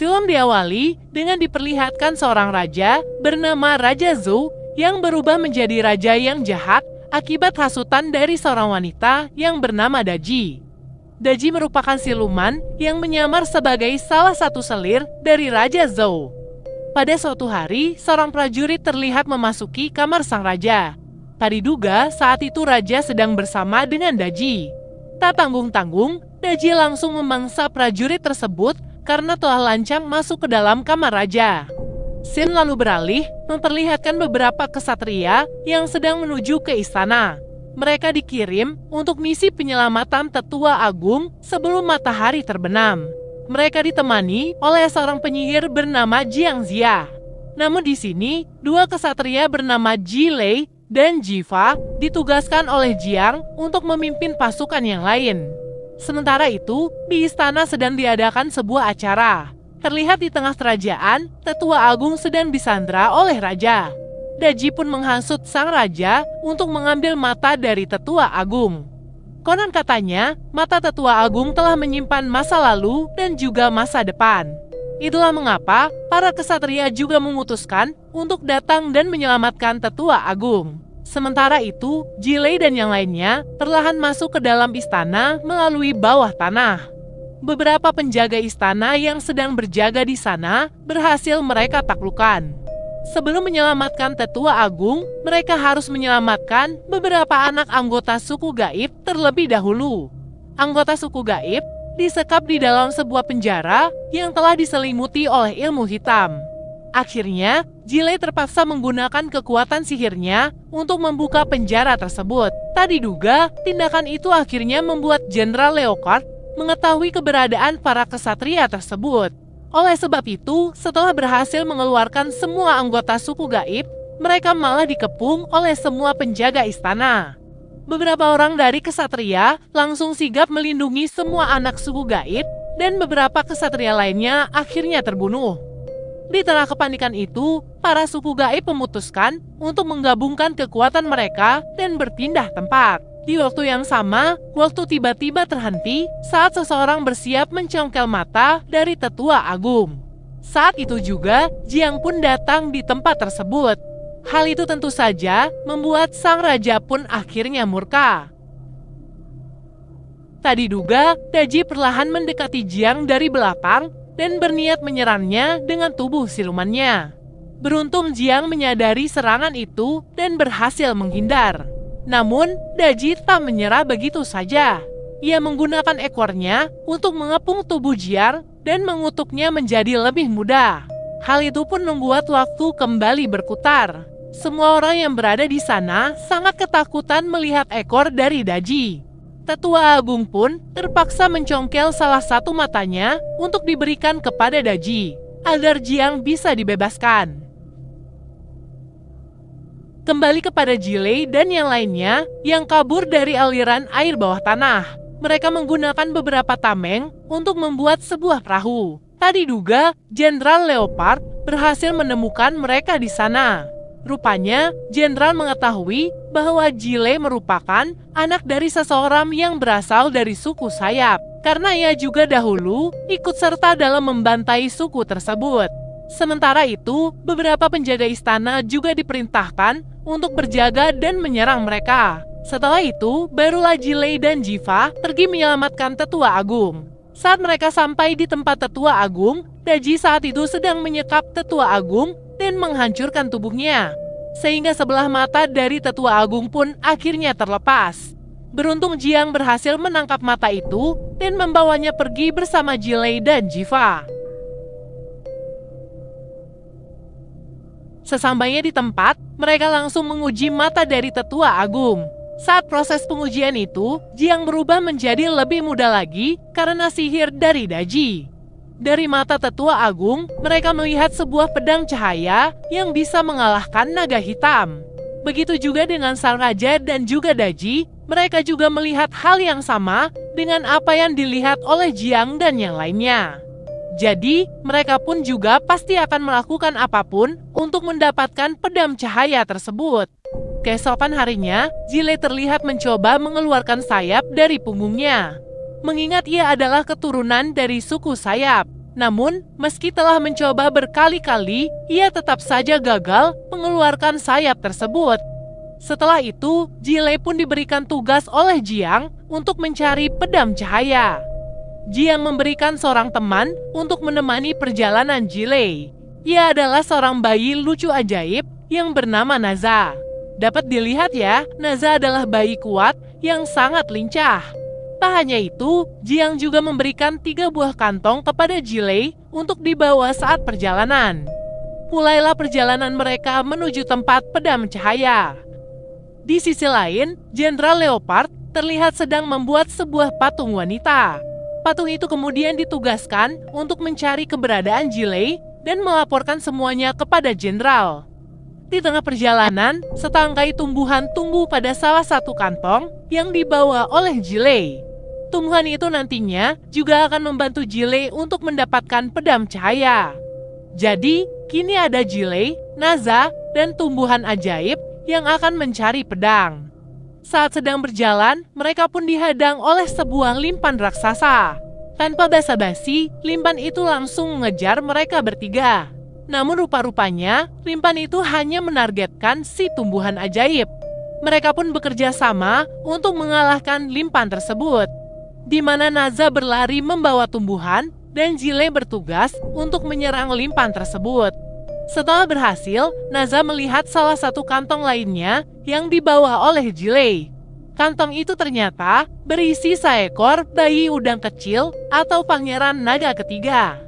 Film diawali dengan diperlihatkan seorang raja bernama Raja Zhou yang berubah menjadi raja yang jahat akibat hasutan dari seorang wanita yang bernama Daji. Daji merupakan siluman yang menyamar sebagai salah satu selir dari Raja Zhou. Pada suatu hari, seorang prajurit terlihat memasuki kamar sang raja. Tak diduga saat itu raja sedang bersama dengan Daji. Tak tanggung-tanggung, Daji langsung memangsa prajurit tersebut karena telah lancang masuk ke dalam kamar raja. Scene lalu beralih memperlihatkan beberapa kesatria yang sedang menuju ke istana. Mereka dikirim untuk misi penyelamatan tetua agung sebelum matahari terbenam. Mereka ditemani oleh seorang penyihir bernama Jiang Zia. Namun di sini, dua kesatria bernama Ji Lei dan Jiva ditugaskan oleh Jiang untuk memimpin pasukan yang lain. Sementara itu, di istana sedang diadakan sebuah acara. Terlihat di tengah kerajaan, tetua agung sedang disandra oleh raja. Daji pun menghasut sang raja untuk mengambil mata dari tetua agung. Konon katanya, mata tetua agung telah menyimpan masa lalu dan juga masa depan. Itulah mengapa para kesatria juga memutuskan untuk datang dan menyelamatkan tetua agung. Sementara itu, Jilei dan yang lainnya perlahan masuk ke dalam istana melalui bawah tanah. Beberapa penjaga istana yang sedang berjaga di sana berhasil mereka taklukkan. Sebelum menyelamatkan tetua agung, mereka harus menyelamatkan beberapa anak anggota suku gaib terlebih dahulu. Anggota suku gaib disekap di dalam sebuah penjara yang telah diselimuti oleh ilmu hitam. Akhirnya, Jilei terpaksa menggunakan kekuatan sihirnya untuk membuka penjara tersebut. Tak diduga, tindakan itu akhirnya membuat Jenderal Leocard mengetahui keberadaan para kesatria tersebut. Oleh sebab itu, setelah berhasil mengeluarkan semua anggota suku gaib, mereka malah dikepung oleh semua penjaga istana. Beberapa orang dari kesatria langsung sigap melindungi semua anak suku gaib, dan beberapa kesatria lainnya akhirnya terbunuh. Di tengah kepanikan itu, para suku gaib memutuskan untuk menggabungkan kekuatan mereka dan berpindah tempat. Di waktu yang sama, waktu tiba-tiba terhenti saat seseorang bersiap mencongkel mata dari tetua agung. Saat itu juga, Jiang pun datang di tempat tersebut. Hal itu tentu saja membuat sang raja pun akhirnya murka. Tak diduga, Daji perlahan mendekati Jiang dari belakang dan berniat menyerangnya dengan tubuh silumannya. Beruntung Jiang menyadari serangan itu dan berhasil menghindar. Namun, Daji tak menyerah begitu saja. Ia menggunakan ekornya untuk mengepung tubuh Jiang dan mengutuknya menjadi lebih mudah. Hal itu pun membuat waktu kembali berputar. Semua orang yang berada di sana sangat ketakutan melihat ekor dari Daji. Tetua agung pun terpaksa mencongkel salah satu matanya untuk diberikan kepada Daji, agar Jiang bisa dibebaskan. Kembali kepada Jilei dan yang lainnya yang kabur dari aliran air bawah tanah. Mereka menggunakan beberapa tameng untuk membuat sebuah perahu. Tak diduga, Jenderal Leopard berhasil menemukan mereka di sana. Rupanya, Jenderal mengetahui bahwa Jilei merupakan anak dari seseorang yang berasal dari suku Sayap, karena ia juga dahulu ikut serta dalam membantai suku tersebut. Sementara itu, beberapa penjaga istana juga diperintahkan untuk berjaga dan menyerang mereka. Setelah itu, barulah Jilei dan Jiva pergi menyelamatkan tetua agung. Saat mereka sampai di tempat tetua agung, Daji saat itu sedang menyekap tetua agung dan menghancurkan tubuhnya. Sehingga sebelah mata dari tetua agung pun akhirnya terlepas. Beruntung Jiang berhasil menangkap mata itu dan membawanya pergi bersama Jilei dan Jiva. Sesampainya di tempat, mereka langsung menguji mata dari tetua agung. Saat proses pengujian itu, Jiang berubah menjadi lebih muda lagi karena sihir dari Daji. Dari mata tetua agung, mereka melihat sebuah pedang cahaya yang bisa mengalahkan naga hitam. Begitu juga dengan sang raja dan juga Daji, mereka juga melihat hal yang sama dengan apa yang dilihat oleh Jiang dan yang lainnya. Jadi, mereka pun juga pasti akan melakukan apapun untuk mendapatkan pedang cahaya tersebut. Keesokan harinya, Jilei terlihat mencoba mengeluarkan sayap dari punggungnya. Mengingat ia adalah keturunan dari suku Sayap, Namun, meski telah mencoba berkali-kali, ia tetap saja gagal mengeluarkan sayap tersebut. Setelah itu, Jilei pun diberikan tugas oleh Jiang untuk mencari pedang cahaya. Jiang memberikan seorang teman untuk menemani perjalanan Jilei. Ia adalah seorang bayi lucu ajaib yang bernama Naza. Dapat dilihat ya, Naza adalah bayi kuat yang sangat lincah. Tak hanya itu, Jiang juga memberikan 3 buah kantong kepada Jilei untuk dibawa saat perjalanan. Mulailah perjalanan mereka menuju tempat pedang cahaya. Di sisi lain, Jenderal Leopard terlihat sedang membuat sebuah patung wanita. Patung itu kemudian ditugaskan untuk mencari keberadaan Jilei dan melaporkan semuanya kepada jenderal. Di tengah perjalanan, setangkai tumbuhan tumbuh pada salah satu kantong yang dibawa oleh Jilei. Tumbuhan itu nantinya juga akan membantu Jilei untuk mendapatkan pedang cahaya. Jadi, kini ada Jilei, Naza, dan tumbuhan ajaib yang akan mencari pedang. Saat sedang berjalan, mereka pun dihadang oleh sebuah limpan raksasa. Tanpa basa-basi, limpan itu langsung mengejar mereka bertiga. Namun rupa-rupanya, limpan itu hanya menargetkan si tumbuhan ajaib. Mereka pun bekerja sama untuk mengalahkan limpan tersebut. Di mana Naza berlari membawa tumbuhan dan Jilei bertugas untuk menyerang limpan tersebut. Setelah berhasil, Naza melihat salah satu kantong lainnya yang dibawa oleh Jilei. Kantong itu ternyata berisi seekor bayi udang kecil atau pangeran naga ketiga.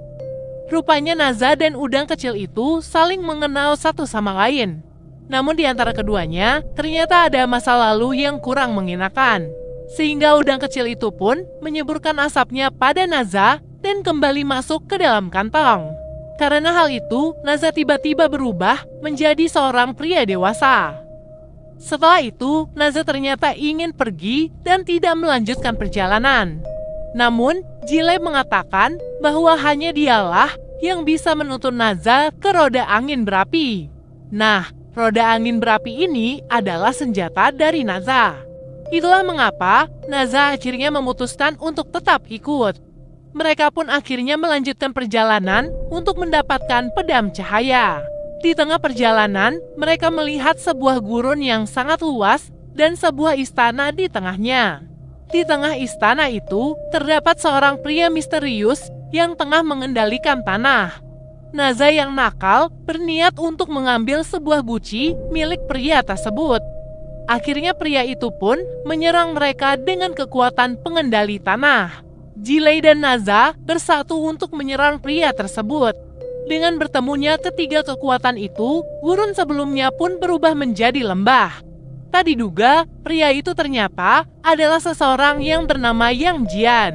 Rupanya Naza dan udang kecil itu saling mengenal satu sama lain. Namun di antara keduanya, ternyata ada masa lalu yang kurang mengenakan. Sehingga udang kecil itu pun menyeburkan asapnya pada Naza dan kembali masuk ke dalam kantong. Karena hal itu, Naza tiba-tiba berubah menjadi seorang pria dewasa. Setelah itu, Naza ternyata ingin pergi dan tidak melanjutkan perjalanan. Namun, Jilei mengatakan bahwa hanya dialah yang bisa menuntun Naza ke roda angin berapi. Nah, roda angin berapi ini adalah senjata dari Naza. Itulah mengapa Naza akhirnya memutuskan untuk tetap ikut. Mereka pun akhirnya melanjutkan perjalanan untuk mendapatkan pedang cahaya. Di tengah perjalanan, mereka melihat sebuah gurun yang sangat luas dan sebuah istana di tengahnya. Di tengah istana itu, terdapat seorang pria misterius yang tengah mengendalikan tanah. Naza yang nakal berniat untuk mengambil sebuah guci milik pria tersebut. Akhirnya pria itu pun menyerang mereka dengan kekuatan pengendali tanah. Jilei dan Naza bersatu untuk menyerang pria tersebut. Dengan bertemunya ketiga kekuatan itu, gurun sebelumnya pun berubah menjadi lembah. Tak diduga, pria itu ternyata adalah seseorang yang bernama Yang Jian.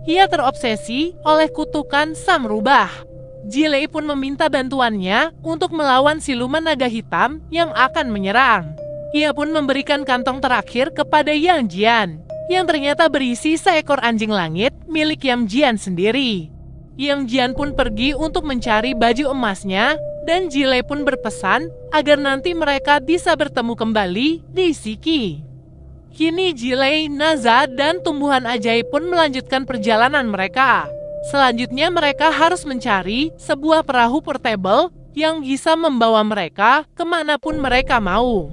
Ia terobsesi oleh kutukan sang rubah. Jilei pun meminta bantuannya untuk melawan siluman naga hitam yang akan menyerang. Ia pun memberikan kantong terakhir kepada Yang Jian, yang ternyata berisi seekor anjing langit milik Yang Jian sendiri. Yang Jian pun pergi untuk mencari baju emasnya, dan Jilei pun berpesan agar nanti mereka bisa bertemu kembali di Shiki. Kini Jilei, Naza, dan tumbuhan ajaib pun melanjutkan perjalanan mereka. Selanjutnya mereka harus mencari sebuah perahu portable yang bisa membawa mereka kemanapun mereka mau.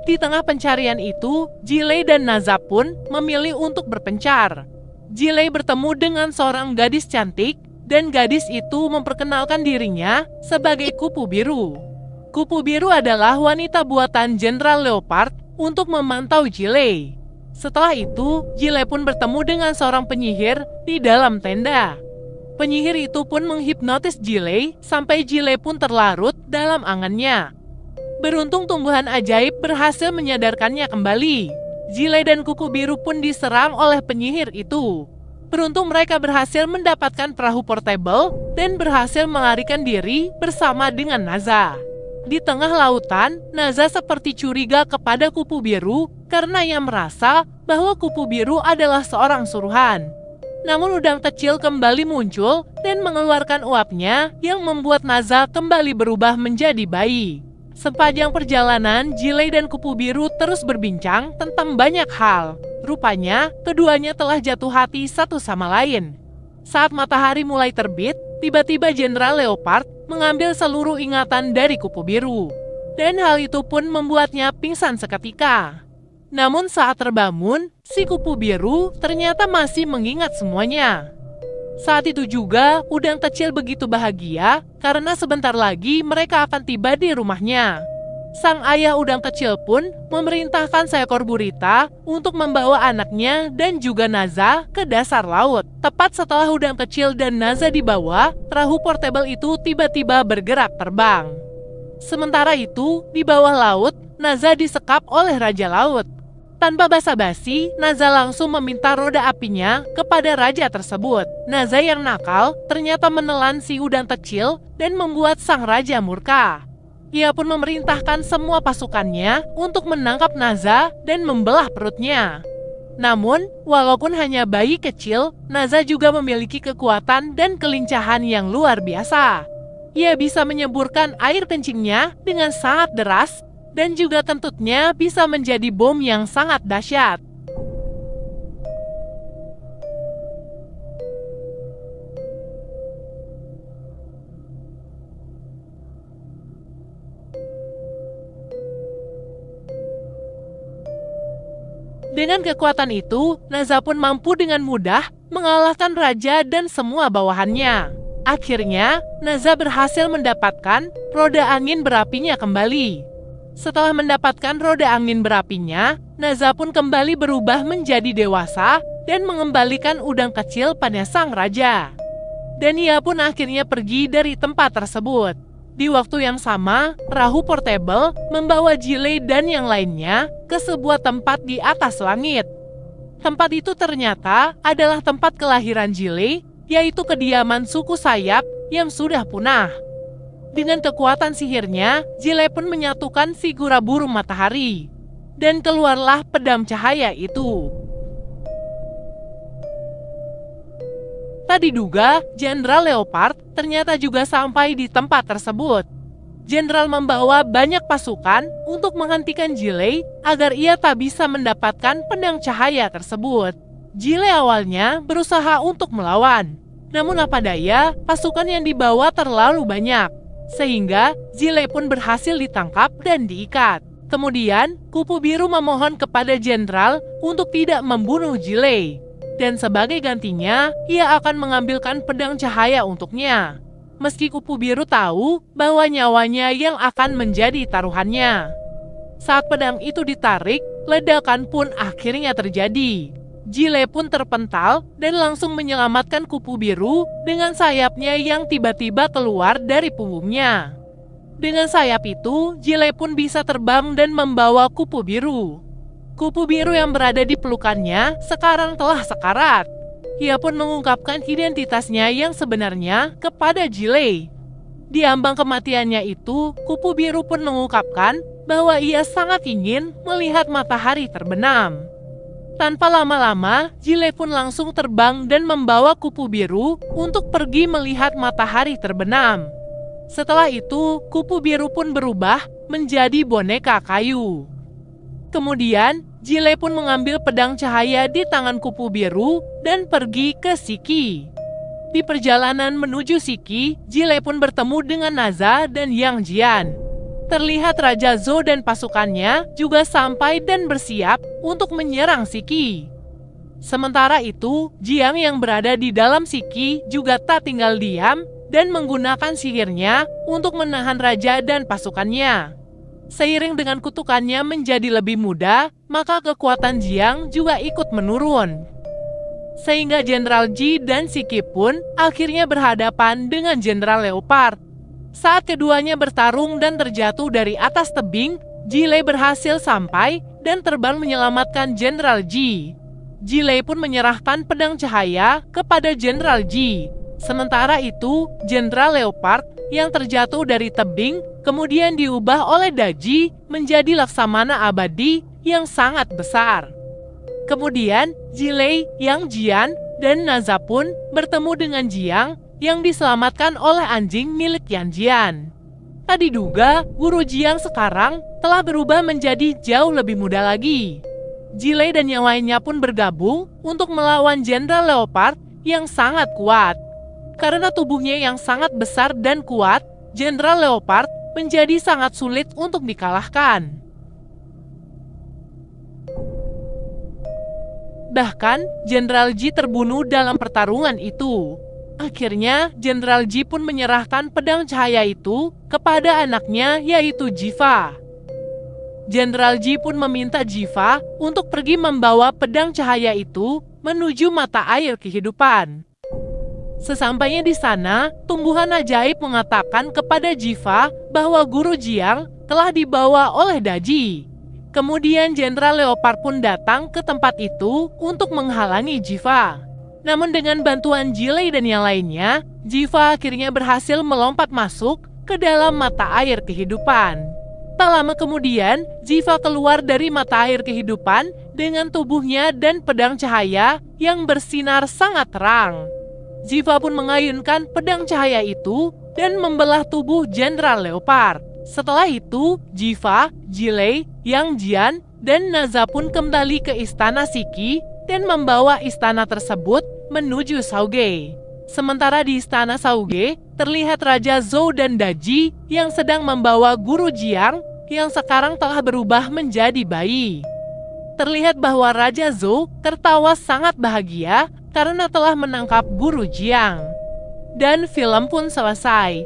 Di tengah pencarian itu, Jilei dan Naza pun memilih untuk berpencar. Jilei bertemu dengan seorang gadis cantik, dan gadis itu memperkenalkan dirinya sebagai Kupu Biru. Kupu Biru adalah wanita buatan Jenderal Leopard untuk memantau Jilei. Setelah itu, Jilei pun bertemu dengan seorang penyihir di dalam tenda. Penyihir itu pun menghipnotis Jilei sampai Jilei pun terlarut dalam angannya. Beruntung tumbuhan ajaib berhasil menyadarkannya kembali. Jilei dan Kuku Biru pun diserang oleh penyihir itu. Beruntung mereka berhasil mendapatkan perahu portable dan berhasil melarikan diri bersama dengan Naza. Di tengah lautan, Naza seperti curiga kepada Kupu Biru karena ia merasa bahwa Kupu Biru adalah seorang suruhan. Namun udang kecil kembali muncul dan mengeluarkan uapnya yang membuat Naza kembali berubah menjadi bayi. Sepanjang perjalanan, Jilei dan Kupu Biru terus berbincang tentang banyak hal. Rupanya, keduanya telah jatuh hati satu sama lain. Saat matahari mulai terbit, tiba-tiba Jenderal Leopard mengambil seluruh ingatan dari Kupu Biru. Dan hal itu pun membuatnya pingsan seketika. Namun saat terbangun, si Kupu Biru ternyata masih mengingat semuanya. Saat itu juga, udang kecil begitu bahagia karena sebentar lagi mereka akan tiba di rumahnya. Sang ayah udang kecil pun memerintahkan seekor gurita untuk membawa anaknya dan juga Naza ke dasar laut. Tepat setelah udang kecil dan Naza dibawa, perahu portable itu tiba-tiba bergerak terbang. Sementara itu, di bawah laut, Naza disekap oleh Raja Laut. Tanpa basa-basi, Naza langsung meminta roda apinya kepada raja tersebut. Naza yang nakal ternyata menelan si udang kecil dan membuat sang raja murka. Ia pun memerintahkan semua pasukannya untuk menangkap Naza dan membelah perutnya. Namun, walaupun hanya bayi kecil, Naza juga memiliki kekuatan dan kelincahan yang luar biasa. Ia bisa menyemburkan air kencingnya dengan sangat deras dan juga kentutnya bisa menjadi bom yang sangat dahsyat. Dengan kekuatan itu, Naza pun mampu dengan mudah mengalahkan raja dan semua bawahannya. Akhirnya, Naza berhasil mendapatkan roda angin berapinya kembali. Setelah mendapatkan roda angin berapinya, Naza pun kembali berubah menjadi dewasa dan mengembalikan udang kecil pada sang raja. Dan ia pun akhirnya pergi dari tempat tersebut. Di waktu yang sama, perahu portable membawa Jile dan yang lainnya ke sebuah tempat di atas langit. Tempat itu ternyata adalah tempat kelahiran Jile, yaitu kediaman suku sayap yang sudah punah. Dengan kekuatan sihirnya, Jile pun menyatukan figura burung matahari. Dan keluarlah pedang cahaya itu. Tak diduga, Jenderal Leopard ternyata juga sampai di tempat tersebut. Jenderal membawa banyak pasukan untuk menghentikan Jile agar ia tak bisa mendapatkan pedang cahaya tersebut. Jile awalnya berusaha untuk melawan. Namun apa daya, pasukan yang dibawa terlalu banyak. Sehingga Jile pun berhasil ditangkap dan diikat. Kemudian, Kupu Biru memohon kepada Jenderal untuk tidak membunuh Jile. Dan sebagai gantinya, ia akan mengambilkan pedang cahaya untuknya. Meski Kupu Biru tahu bahwa nyawanya yang akan menjadi taruhannya. Saat pedang itu ditarik, ledakan pun akhirnya terjadi. Jile pun terpental dan langsung menyelamatkan Kupu Biru dengan sayapnya yang tiba-tiba keluar dari punggungnya. Dengan sayap itu, Jile pun bisa terbang dan membawa Kupu Biru. Kupu Biru yang berada di pelukannya sekarang telah sekarat. Ia pun mengungkapkan identitasnya yang sebenarnya kepada Jile. Di ambang kematiannya itu, Kupu Biru pun mengungkapkan bahwa ia sangat ingin melihat matahari terbenam. Tanpa lama-lama, Jile pun langsung terbang dan membawa Kupu Biru untuk pergi melihat matahari terbenam. Setelah itu, Kupu Biru pun berubah menjadi boneka kayu. Kemudian, Jile pun mengambil pedang cahaya di tangan Kupu Biru dan pergi ke Shiki. Di perjalanan menuju Shiki, Jile pun bertemu dengan Naza dan Yang Jian. Terlihat Raja Zhou dan pasukannya juga sampai dan bersiap untuk menyerang Shiki. Sementara itu, Jiang yang berada di dalam Shiki juga tak tinggal diam dan menggunakan sihirnya untuk menahan raja dan pasukannya. Seiring dengan kutukannya menjadi lebih mudah, maka kekuatan Jiang juga ikut menurun. Sehingga Jenderal Ji dan Shiki pun akhirnya berhadapan dengan Jenderal Leopard. Saat keduanya bertarung dan terjatuh dari atas tebing, Jile berhasil sampai dan terbang menyelamatkan Jenderal Ji. Jile pun menyerahkan pedang cahaya kepada Jenderal Ji. Sementara itu, Jenderal Leopard yang terjatuh dari tebing kemudian diubah oleh Daji menjadi laksamana abadi yang sangat besar. Kemudian, Jile, Yang Jian, dan Naza pun bertemu dengan Jiang yang diselamatkan oleh anjing milik Yang Jian. Tak diduga, guru Jiang sekarang telah berubah menjadi jauh lebih muda lagi. Jile dan yang lainnya pun bergabung untuk melawan Jenderal Leopard yang sangat kuat. Karena tubuhnya yang sangat besar dan kuat, Jenderal Leopard menjadi sangat sulit untuk dikalahkan. Bahkan, Jenderal Ji terbunuh dalam pertarungan itu. Akhirnya, Jenderal Ji pun menyerahkan pedang cahaya itu kepada anaknya, yaitu Jiva. Jenderal Ji pun meminta Jiva untuk pergi membawa pedang cahaya itu menuju mata air kehidupan. Sesampainya di sana, tumbuhan ajaib mengatakan kepada Jiva bahwa Guru Jiang telah dibawa oleh Daji. Kemudian Jenderal Leopard pun datang ke tempat itu untuk menghalangi Jiva. Namun dengan bantuan Jilei dan yang lainnya, Jiva akhirnya berhasil melompat masuk ke dalam mata air kehidupan. Tak lama kemudian, Jiva keluar dari mata air kehidupan dengan tubuhnya dan pedang cahaya yang bersinar sangat terang. Jiva pun mengayunkan pedang cahaya itu dan membelah tubuh Jenderal Leopard. Setelah itu, Jiva, Jilei, Yang Jian, dan Naza pun kembali ke istana Shiki dan membawa istana tersebut menuju Sauge. Sementara di istana Sauge, terlihat Raja Zhou dan Daji yang sedang membawa Guru Jiang yang sekarang telah berubah menjadi bayi. Terlihat bahwa Raja Zhou tertawa sangat bahagia karena telah menangkap Guru Jiang. Dan film pun selesai.